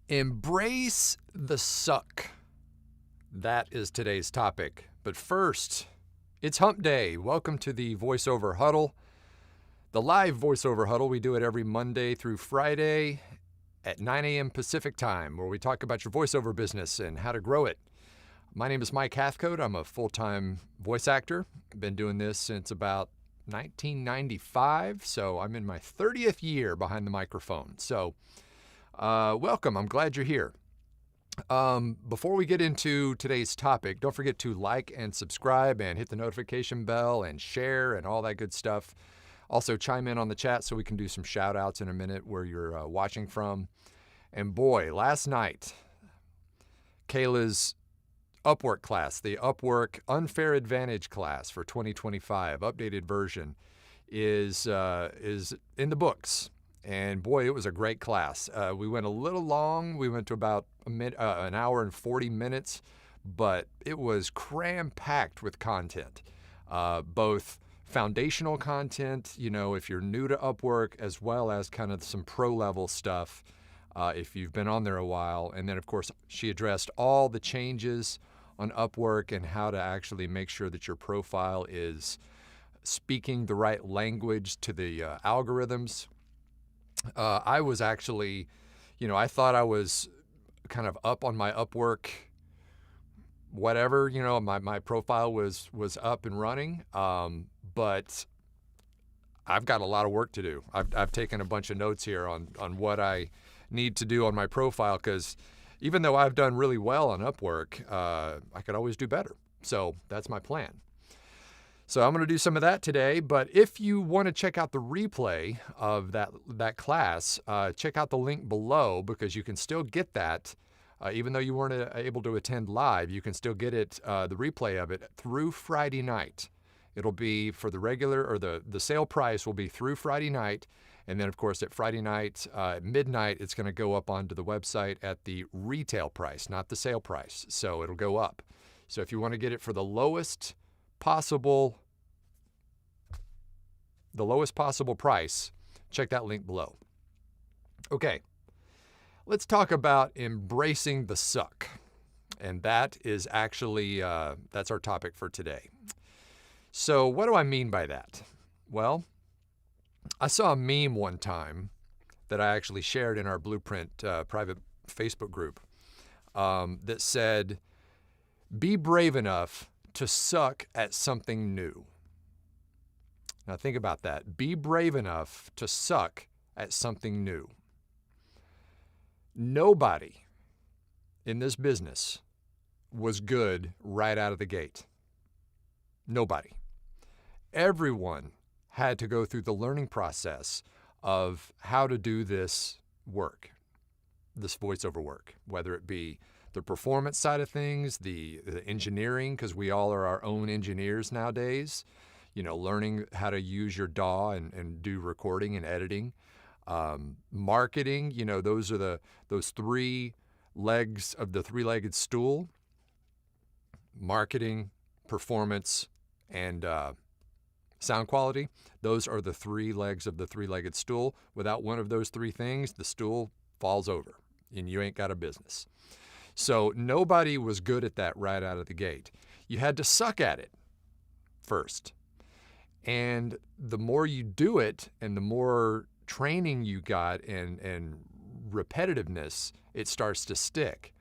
Embrace the suck. That is today's topic. But first, it's hump day. Welcome to the voiceover huddle, the live voiceover huddle. We do it every Monday through Friday at 9 a.m. Pacific time, where we talk about your voiceover business and how to grow it. My name is Mike Hathcote. I'm a full-time voice actor. I've been doing this since about 1995, so I'm in my 30th year behind the microphone. So welcome. I'm glad you're here. Before we get into today's topic, don't forget to like and subscribe and hit the notification bell and share and all that good stuff. Also chime in on the chat so we can do some shout outs in a minute where you're watching from. And boy, last night, Kayla's Upwork class, the Upwork Unfair Advantage class for 2025, updated version, is in the books. And boy, it was a great class. We went a little long. We went to about an hour and 40 minutes, but it was cram-packed with content, both foundational content, if you're new to Upwork, as well as kind of some pro-level stuff if you've been on there a while. And then, of course, she addressed all the changes on Upwork and how to actually make sure that your profile is speaking the right language to the algorithms. I was actually, I thought I was kind of up on my Upwork, whatever, my profile was up and running, but I've got a lot of work to do. I've taken a bunch of notes here on what I need to do on my profile, because even though I've done really well on Upwork, I could always do better. So that's my plan. So I'm going to do some of that today, but if you want to check out the replay of that class, check out the link below, because you can still get that. Even though you weren't able to attend live, you can still get it, the replay of it, through Friday night. It'll be for the regular, or the sale price will be through Friday night. And then, of course, at Friday night, at midnight, it's going to go up onto the website at the retail price, not the sale price. So it'll go up. So if you want to get it for the lowest possible price, check that link below. Okay, let's talk about embracing the suck. And that is actually, that's our topic for today. So what do I mean by that? Well, I saw a meme one time that I actually shared in our Blueprint private Facebook group that said, "Be brave enough to suck at something new." Now think about that. Be brave enough to suck at something new. Nobody in this business was good right out of the gate. Nobody. Everyone had to go through the learning process of how to do this work, this voiceover work, whether it be the performance side of things, the engineering, because we all are our own engineers nowadays, learning how to use your DAW and do recording and editing, marketing, those are those three legs of the three-legged stool: marketing, performance, and sound quality. Those are the three legs of the three-legged stool. Without one of those three things, the stool falls over and you ain't got a business. So nobody was good at that right out of the gate. You had to suck at it first. And the more you do it and the more training you got and repetitiveness, it starts to stick.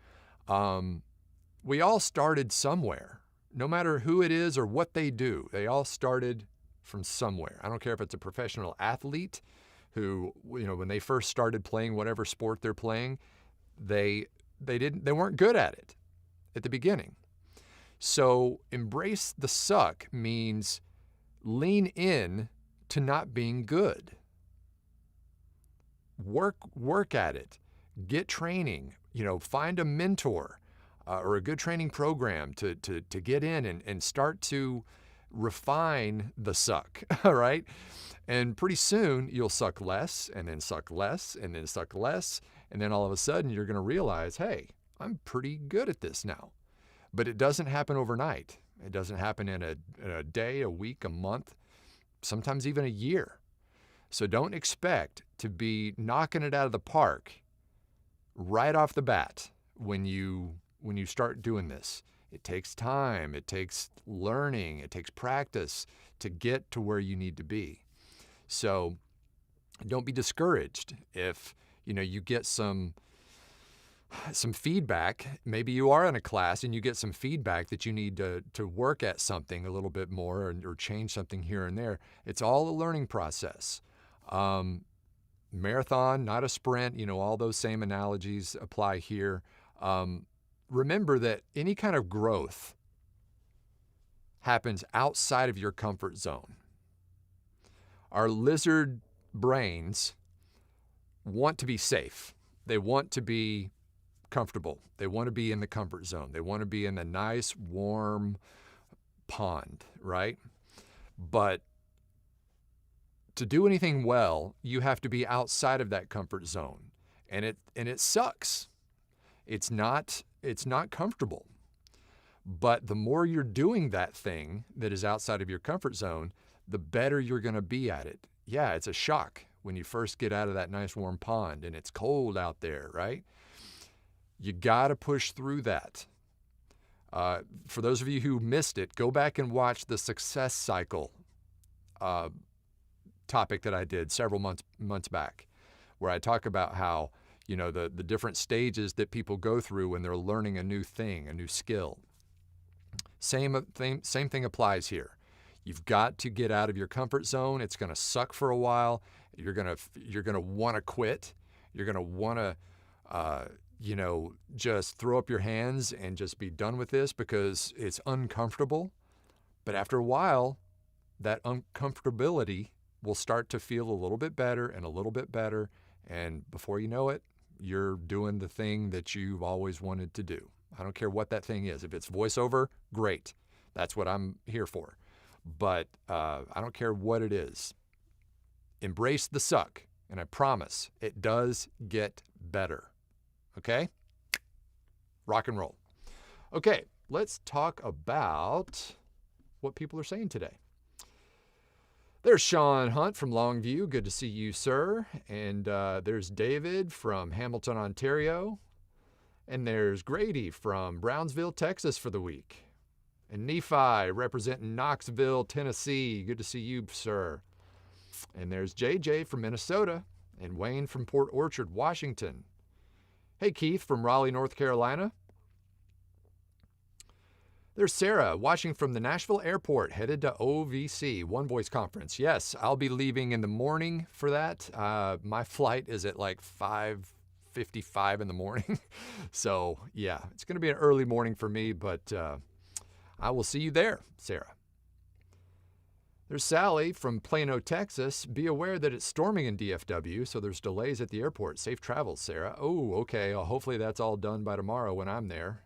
We all started somewhere. No matter who it is or what they do, they all started from somewhere. I don't care if it's a professional athlete who, when they first started playing whatever sport they're playing, they weren't good at it at the beginning. So embrace the suck means lean in to not being good. Work at it. Get training. Find a mentor or a good training program to get in and start to refine the suck, all right? And pretty soon you'll suck less, and then suck less, and then suck less, and then all of a sudden you're going to realize, hey, I'm pretty good at this now. But it doesn't happen overnight. It doesn't happen in a day, a week, a month, sometimes even a year. So don't expect to be knocking it out of the park right off the bat when you start doing this. It takes time, it takes learning, it takes practice to get to where you need to be. So don't be discouraged if you get some feedback. Maybe you are in a class and you get some feedback that you need to work at something a little bit more or change something here and there. It's all a learning process. Marathon, not a sprint. All those same analogies apply here. Remember that any kind of growth happens outside of your comfort zone. Our lizard brains want to be safe. They want to be comfortable. They want to be in the comfort zone. They want to be in a nice, warm pond, right? But to do anything well, you have to be outside of that comfort zone. And it sucks. It's not comfortable. But the more you're doing that thing that is outside of your comfort zone, the better you're going to be at it. Yeah, it's a shock when you first get out of that nice warm pond and it's cold out there, right? You got to push through that. For those of you who missed it, go back and watch the success cycle topic that I did several months back, where I talk about how the different stages that people go through when they're learning a new thing, a new skill. Same thing applies here. You've got to get out of your comfort zone. It's going to suck for a while. You're going to want to quit. You're going to want to just throw up your hands and just be done with this because it's uncomfortable. But after a while, that uncomfortability will start to feel a little bit better and a little bit better. And before you know it, you're doing the thing that you've always wanted to do. I don't care what that thing is. If it's voiceover, great. That's what I'm here for. But I don't care what it is. Embrace the suck. And I promise it does get better. Okay? Rock and roll. Okay, let's talk about what people are saying today. There's Sean Hunt from Longview. Good to see you, sir. And there's David from Hamilton, Ontario. And there's Grady from Brownsville, Texas for the week. And Nephi representing Knoxville, Tennessee. Good to see you, sir. And there's JJ from Minnesota. And Wayne from Port Orchard, Washington. Hey, Keith from Raleigh, North Carolina. There's Sarah watching from the Nashville airport, headed to OVC, One Voice Conference. Yes, I'll be leaving in the morning for that. My flight is at like 5:55 in the morning. So, yeah, it's going to be an early morning for me, but I will see you there, Sarah. There's Sally from Plano, Texas. Be aware that it's storming in DFW, so there's delays at the airport. Safe travels, Sarah. Oh, okay. Well, hopefully that's all done by tomorrow when I'm there.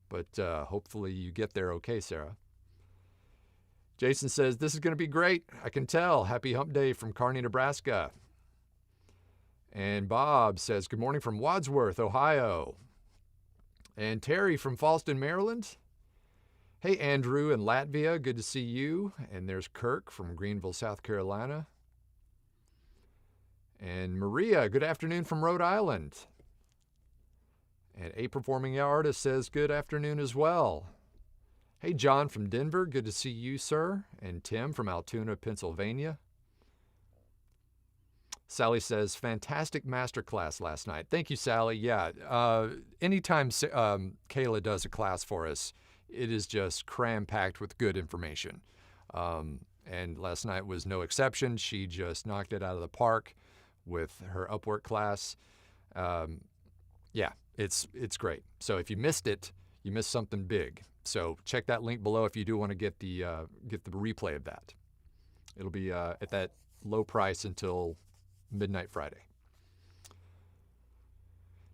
But hopefully you get there okay, Sarah. Jason says, this is going to be great. I can tell. Happy hump day from Kearney, Nebraska. And Bob says, good morning from Wadsworth, Ohio. And Terry from Fallston, Maryland. Hey, Andrew in Latvia. Good to see you. And there's Kirk from Greenville, South Carolina. And Maria, good afternoon from Rhode Island. And A Performing Artist says good afternoon as well. Hey, John from Denver. Good to see you, sir. And Tim from Altoona, Pennsylvania. Sally says, fantastic masterclass last night. Thank you, Sally. Yeah, anytime Kayla does a class for us, it is just cram-packed with good information. And last night was no exception. She just knocked it out of the park with her Upwork class. Yeah. It's great. So if you missed it, you missed something big. So check that link below if you do want to get the replay of that. It'll be at that low price until midnight Friday.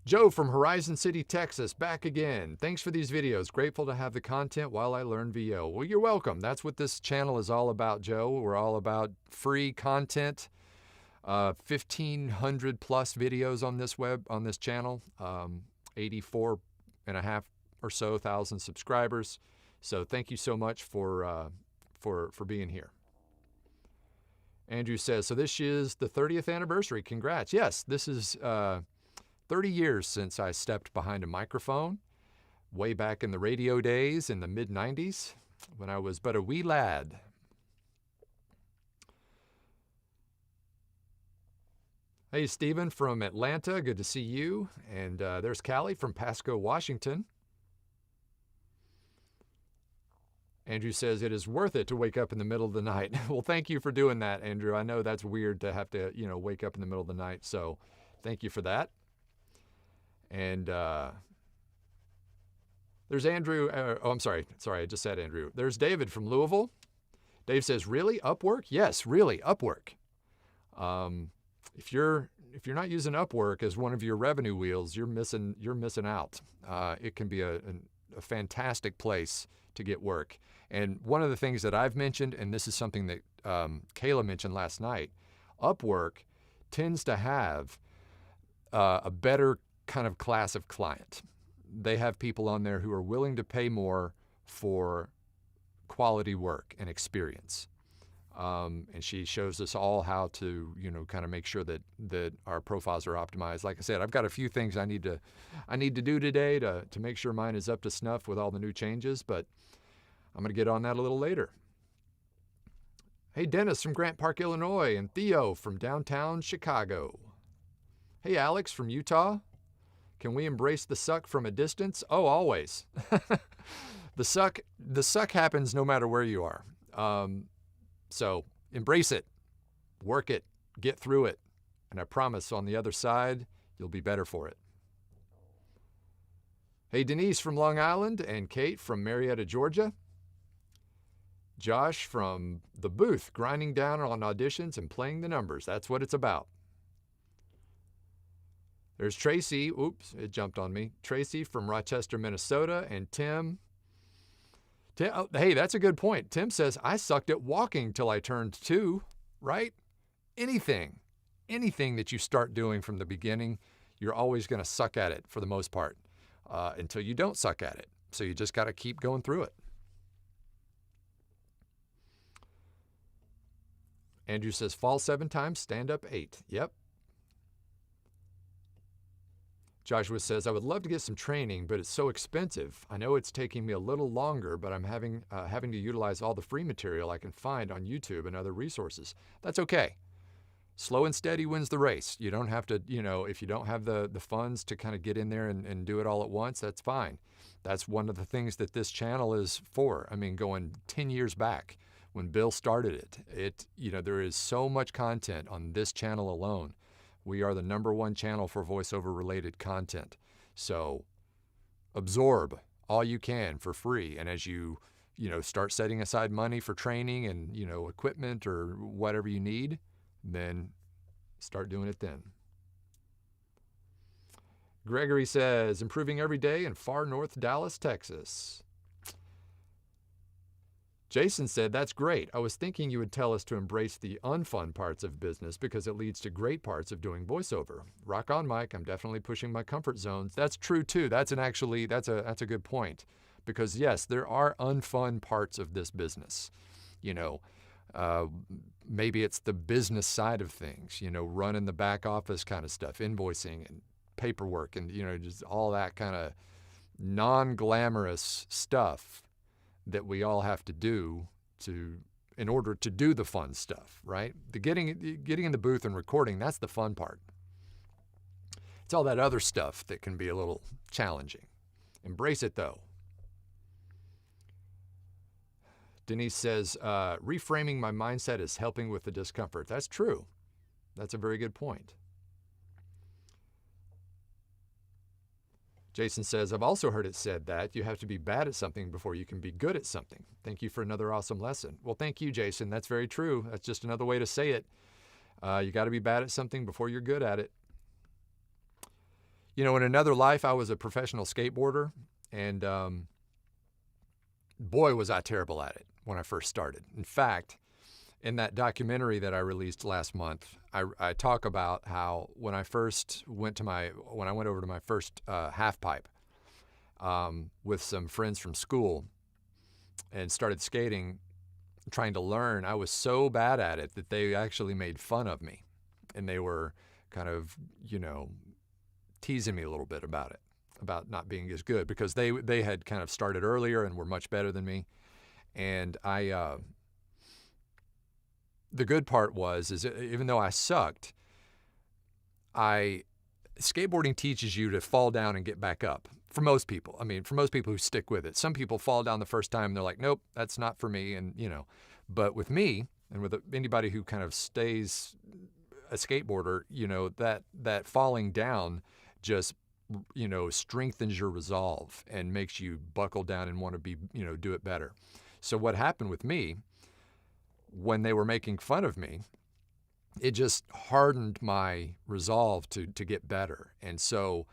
Joe from Horizon City, Texas, back again. Thanks for these videos. Grateful to have the content while I learn VO. Well, you're welcome. That's what this channel is all about, Joe. We're all about free content. 1,500 plus videos on this channel. 84 and a half or so thousand subscribers. So thank you so much for being here. Andrew says, so this is the 30th anniversary. Congrats. Yes, this is 30 years since I stepped behind a microphone, way back in the radio days in the mid-90s when I was but a wee lad. Hey, Stephen from Atlanta, good to see you. And there's Callie from Pasco, Washington. Andrew says, it is worth it to wake up in the middle of the night. Well, thank you for doing that, Andrew. I know that's weird to have to, wake up in the middle of the night. So thank you for that. And there's Andrew. I'm sorry. I just said Andrew. There's David from Louisville. Dave says, really? Upwork? Yes, really, Upwork. If you're not using Upwork as one of your revenue wheels, you're missing out. It can be a fantastic place to get work. And one of the things that I've mentioned, and this is something that Kayla mentioned last night, Upwork tends to have a better kind of class of client. They have people on there who are willing to pay more for quality work and experience. And she shows us all how to, kind of make sure that our profiles are optimized. Like I said, I've got a few things I need to do today to make sure mine is up to snuff with all the new changes, but I'm going to get on that a little later. Hey, Dennis from Grant Park, Illinois, and Theo from downtown Chicago. Hey, Alex from Utah. Can we embrace the suck from a distance? Oh, always. The suck happens no matter where you are. So embrace it, work it, get through it, and I promise on the other side, you'll be better for it. Hey, Denise from Long Island and Kate from Marietta, Georgia. Josh from the booth, grinding down on auditions and playing the numbers. That's what it's about. There's Tracy. Oops, it jumped on me. Tracy from Rochester, Minnesota, and Tim. Oh, hey, that's a good point. Tim says, I sucked at walking till I turned 2, right? Anything that you start doing from the beginning, you're always going to suck at it for the most part until you don't suck at it. So you just got to keep going through it. Andrew says, fall 7 times, stand up 8. Yep. Joshua says, I would love to get some training, but it's so expensive. I know it's taking me a little longer, but I'm having to utilize all the free material I can find on YouTube and other resources. That's okay. Slow and steady wins the race. You don't have to, if you don't have the funds to kind of get in there and do it all at once, that's fine. That's one of the things that this channel is for. I mean, going 10 years back when Bill started it, there is so much content on this channel alone. We are the #1 channel for voiceover related content. So absorb all you can for free. And as you, start setting aside money for training and, equipment or whatever you need, then start doing it then. Gregory says, improving every day in far north Dallas, Texas. Jason said, that's great. I was thinking you would tell us to embrace the unfun parts of business because it leads to great parts of doing voiceover. Rock on, Mike. I'm definitely pushing my comfort zones. That's true too. That's a good point. Because yes, there are unfun parts of this business. Maybe it's the business side of things, running the back office kind of stuff, invoicing and paperwork and, just all that kind of non-glamorous stuff that we all have to do in order to do the fun stuff, right? The getting in the booth and recording, that's the fun part. It's all that other stuff that can be a little challenging. Embrace it though. Denise says, reframing my mindset is helping with the discomfort. That's true. That's a very good point. Jason says, I've also heard it said that you have to be bad at something before you can be good at something. Thank you for another awesome lesson. Well, thank you, Jason. That's very true. That's just another way to say it. You got to be bad at something before you're good at it. In another life, I was a professional skateboarder, and boy, was I terrible at it when I first started. In fact, in that documentary that I released last month, I talk about how when I went over to my first half pipe with some friends from school and started skating, trying to learn, I was so bad at it that they actually made fun of me. And they were kind of, teasing me a little bit about it, about not being as good, because they had kind of started earlier and were much better than me. And the good part is even though I sucked, skateboarding teaches you to fall down and get back up. For most people. I mean, for most people who stick with it. Some people fall down the first time and they're like, nope, that's not for me. And, but with me and with anybody who kind of stays a skateboarder, that falling down just, strengthens your resolve and makes you buckle down and want to be, do it better. So what happened with me when they were making fun of me, it just hardened my resolve to get better. And so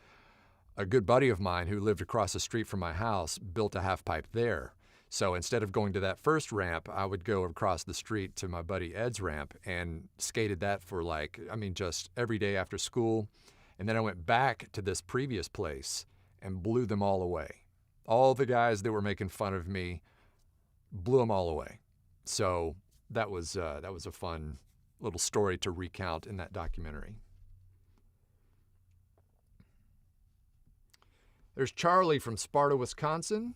a good buddy of mine who lived across the street from my house built a half pipe there. So instead of going to that first ramp, I would go across the street to my buddy Ed's ramp and skated that for just every day after school. And then I went back to this previous place and blew them all away. All the guys that were making fun of me, blew them all away. So that was a fun little story to recount in that documentary. There's Charlie from Sparta, Wisconsin.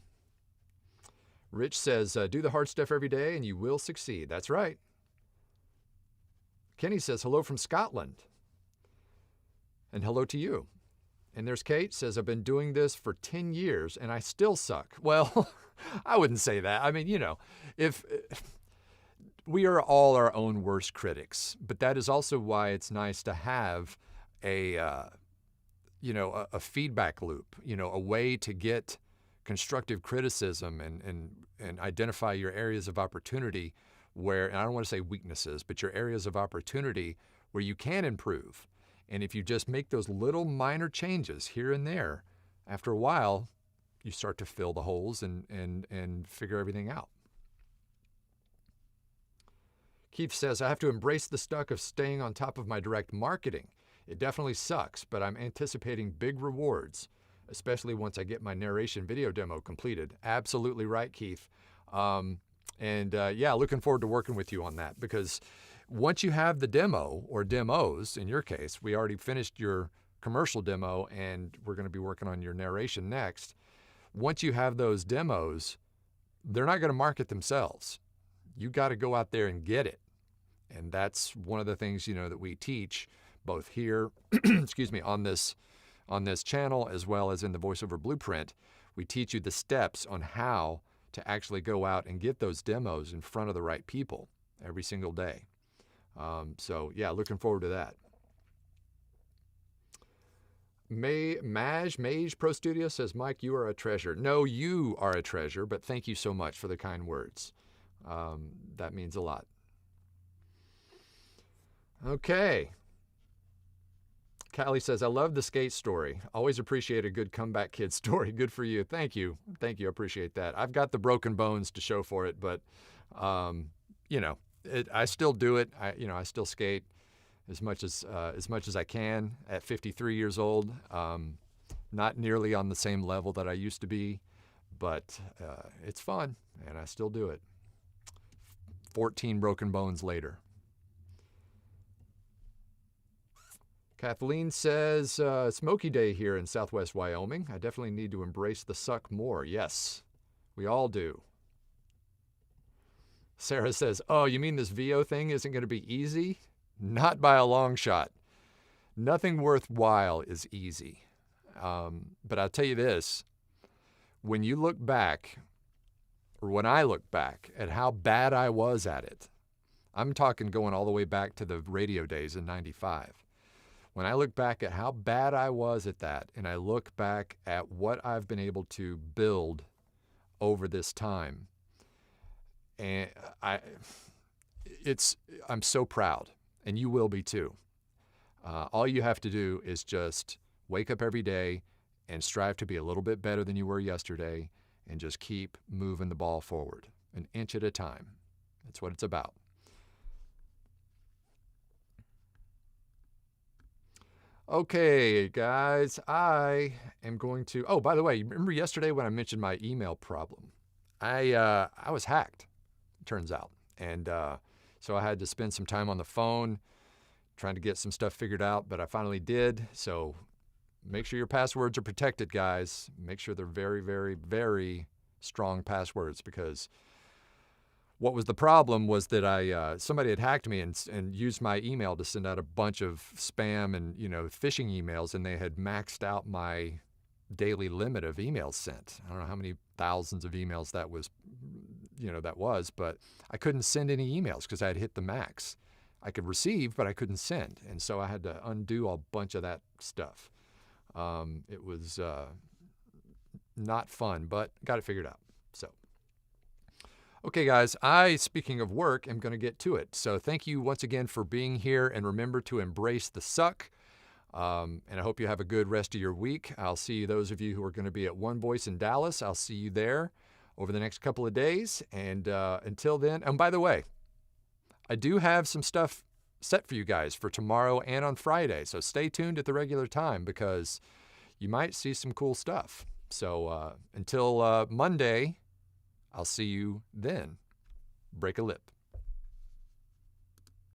Rich says, do the hard stuff every day and you will succeed. That's right. Kenny says, hello from Scotland. And hello to you. And there's Kate, says, I've been doing this for 10 years and I still suck. Well, I wouldn't say that. I mean, if we are all our own worst critics, but that is also why it's nice to have a feedback loop, a way to get constructive criticism and identify your areas of opportunity where, and I don't want to say weaknesses, but your areas of opportunity where you can improve. And if you just make those little minor changes here and there, after a while, you start to fill the holes and figure everything out. Keith says, I have to embrace the stuck of staying on top of my direct marketing. It definitely sucks, but I'm anticipating big rewards, especially once I get my narration video demo completed. Absolutely right, Keith. Looking forward to working with you on that, because once you have the demo, or demos in your case, we already finished your commercial demo and we're going to be working on your narration next. Once you have those demos, they're not going to market themselves. You got to go out there and get it. And that's one of the things, that we teach both here, on this channel, as well as in the VoiceOver Blueprint. We teach you the steps on how to actually go out and get those demos in front of the right people every single day. Looking forward to that. Mage Pro Studio says, Mike, you are a treasure. No, you are a treasure, but thank you so much for the kind words. That means a lot. Okay. Callie says, I love the skate story. Always appreciate a good comeback kid story. Good for you. Thank you. I appreciate that. I've got the broken bones to show for it, but, I still do it. I still skate as much as I can at 53 years old. Not nearly on the same level that I used to be, but it's fun, and I still do it. 14 broken bones later. Kathleen says, Smoky Day here in Southwest Wyoming. I definitely need to embrace the suck more. Yes, we all do. Sarah says, oh, you mean this VO thing isn't going to be easy? Not by a long shot. Nothing worthwhile is easy. But I'll tell you this, when you look back, or when I look back at how bad I was at it, I'm talking going all the way back to the radio days in 95. When I look back at how bad I was at that, and I look back at what I've been able to build over this time, and I'm so proud, and you will be too. All you have to do is just wake up every day and strive to be a little bit better than you were yesterday, and just keep moving the ball forward, an inch at a time. That's what it's about. Okay, guys, I am going to, oh, by the way, remember yesterday when I mentioned my email problem? I was hacked, turns out. And so I had to spend some time on the phone trying to get some stuff figured out, but I finally did. So make sure your passwords are protected, guys. Make sure they're very, very, very strong passwords, because what was the problem was that somebody had hacked me and used my email to send out a bunch of spam and, phishing emails, and they had maxed out my daily limit of emails sent. I don't know how many thousands of emails that was, but I couldn't send any emails because I had hit the max. I could receive, but I couldn't send. And so I had to undo a bunch of that stuff. It was not fun, but got it figured out. So, okay, guys, speaking of work, am going to get to it. So thank you once again for being here, and remember to embrace the suck. And I hope you have a good rest of your week. I'll see you, those of you who are going to be at One Voice in Dallas. I'll see you there over the next couple of days. And until then, and by the way, I do have some stuff set for you guys for tomorrow and on Friday. So stay tuned at the regular time, because you might see some cool stuff. So until Monday, I'll see you then. Break a lip.